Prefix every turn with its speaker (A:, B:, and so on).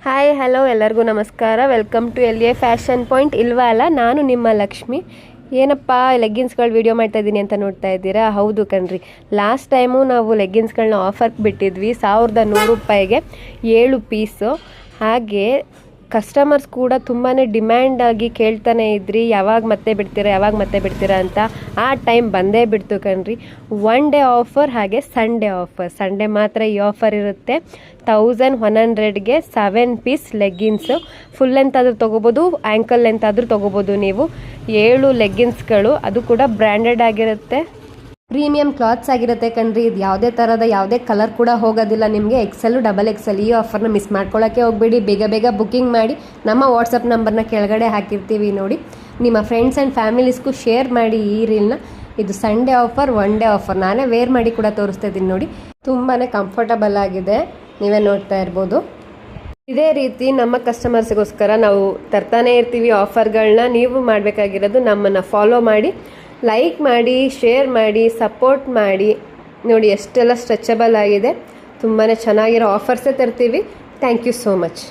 A: Hi hello ಎಲ್ಲರಿಗೂ ನಮಸ್ಕಾರ. Welcome to L A fashion point. ಇಲ್ವಾ ಅಲ್ಲ, ನಾನು ನಿಮ್ಮ ಲಕ್ಷ್ಮಿ. ಏನಪ್ಪ ಲೆಗ್ಗಿನ್ಸ್ಗಳು ವೀಡಿಯೋ ಮಾಡ್ತಾ ಇದ್ದೀನಿ ಅಂತ ನೋಡ್ತಾ ಇದ್ದೀರಾ? ಹೌದು ಕಣ್ರಿ, ಲಾಸ್ಟ್ ಟೈಮು ನಾವು ಲೆಗ್ಗಿನ್ಸ್ಗಳನ್ನ ಆಫರ್ಗೆ ಬಿಟ್ಟಿದ್ವಿ 1100 ರೂಪಾಯಿಗೆ 7 ಪೀಸು. ಹಾಗೆ ಕಸ್ಟಮರ್ಸ್ ಕೂಡ ತುಂಬಾ ಡಿಮ್ಯಾಂಡಾಗಿ ಕೇಳ್ತಾನೆ ಇದ್ರಿ, ಯಾವಾಗ ಮತ್ತೆ ಬಿಡ್ತೀರಾ ಅಂತ. ಆ ಟೈಮ್ ಬಂದೇ ಬಿಡ್ತು ಕಣ್ರಿ. 1 ಡೇ ಆಫರ್, ಹಾಗೆ ಸಂಡೇ ಮಾತ್ರ ಈ ಆಫರ್ ಇರುತ್ತೆ. 1100ಗೆ 7 ಪೀಸ್ ಲೆಗ್ಗಿನ್ಸು. ಫುಲ್ ಲೆಂತ್ ಆದರೂ ತೊಗೋಬೋದು, ಆ್ಯಂಕಲ್ ಲೆಂತ್ ಆದರೂ ತೊಗೋಬೋದು ನೀವು. 7 ಲೆಗ್ಗಿನ್ಸ್ಗಳು, ಅದು ಕೂಡ ಬ್ರ್ಯಾಂಡೆಡ್ ಆಗಿರುತ್ತೆ, ಪ್ರೀಮಿಯಂ ಕ್ಲಾತ್ಸ್ ಆಗಿರುತ್ತೆ ಕಣ್ರಿ. ಇದು ಯಾವುದೇ ಕಲರ್ ಕೂಡ ಹೋಗೋದಿಲ್ಲ ನಿಮಗೆ. XL, XXL ಈ ಆಫರ್ನ ಮಿಸ್ ಮಾಡ್ಕೊಳ್ಳೋಕ್ಕೆ ಹೋಗಬೇಡಿ. ಬೇಗ ಬುಕ್ಕಿಂಗ್ ಮಾಡಿ. ನಮ್ಮ ವಾಟ್ಸಪ್ ನಂಬರ್ನ ಕೆಳಗಡೆ ಹಾಕಿರ್ತೀವಿ ನೋಡಿ. ನಿಮ್ಮ ಫ್ರೆಂಡ್ಸ್ ಆ್ಯಂಡ್ ಫ್ಯಾಮಿಲೀಸ್ಗೂ ಶೇರ್ ಮಾಡಿ ಈ ರೀಲ್ನ. ಇದು ಸಂಡೇ ಆಫರ್, 1 ಡೇ ಆಫರ್. ನಾನೇ ವೇರ್ ಮಾಡಿ ಕೂಡ ತೋರಿಸ್ತಾ ಇದ್ದೀನಿ ನೋಡಿ. ತುಂಬಾ ಕಂಫರ್ಟಬಲ್ ಆಗಿದೆ, ನೀವೇ ನೋಡ್ತಾ ಇರ್ಬೋದು. ಇದೇ ರೀತಿ ನಮ್ಮ ಕಸ್ಟಮರ್ಸ್ಗೋಸ್ಕರ ನಾವು ತರ್ತಾನೆ ಇರ್ತೀವಿ ಆಫರ್ಗಳನ್ನ. ನೀವು ಮಾಡಬೇಕಾಗಿರೋದು ನಮ್ಮನ್ನು ಫಾಲೋ ಮಾಡಿ, ಲೈಕ್ ಮಾಡಿ, ಶೇರ್ ಮಾಡಿ, ಸಪೋರ್ಟ್ ಮಾಡಿ. ನೋಡಿ ಎಷ್ಟೆಲ್ಲ ಸ್ಟ್ರೆಚಬಲ್ ಆಗಿದೆ, ತುಂಬಾ ಚೆನ್ನಾಗಿರೋ ಆಫರ್ಸೇ ತರ್ತೀವಿ. Thank you so much.